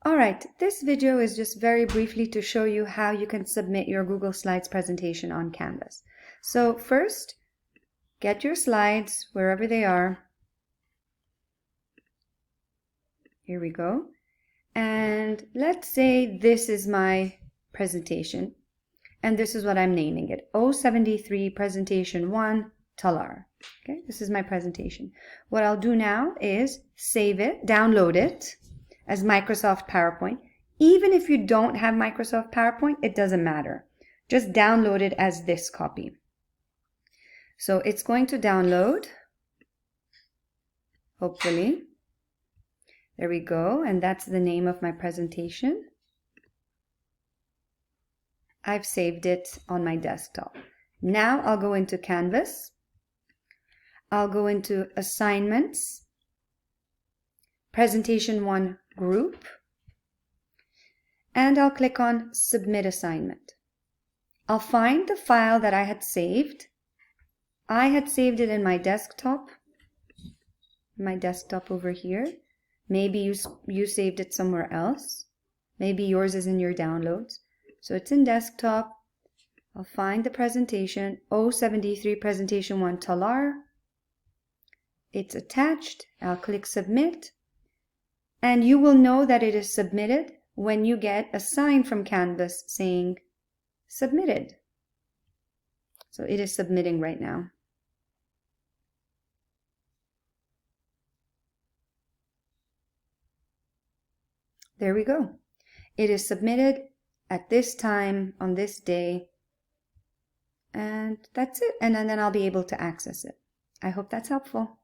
All right, this video is just very briefly to show you how you can submit your Google Slides presentation on Canvas. So first, get your slides wherever they are. Here we go. And let's say this is my presentation. And this is what I'm naming it. 073 Presentation 1 Talar. Okay, this is my presentation. What I'll do now is save it, download it as Microsoft PowerPoint. Even if you don't have Microsoft PowerPoint, it doesn't matter. Just download it as this copy. So it's going to download, hopefully. There we go, and that's the name of my presentation. I've saved it on my desktop. Now I'll go into Canvas. I'll go into Assignments, Presentation 1 Group, and I'll click on Submit Assignment. I'll find the file that I had saved. I had saved it in my desktop over here. Maybe you saved it somewhere else. Maybe yours is in your downloads. So it's in desktop. I'll find the presentation, 073 Presentation 1 Talar. It's attached. I'll click Submit. And you will know that it is submitted when you get a sign from Canvas saying Submitted. So it is submitting right now. There we go. It is submitted at this time on this day. And that's it. And then I'll be able to access it. I hope that's helpful.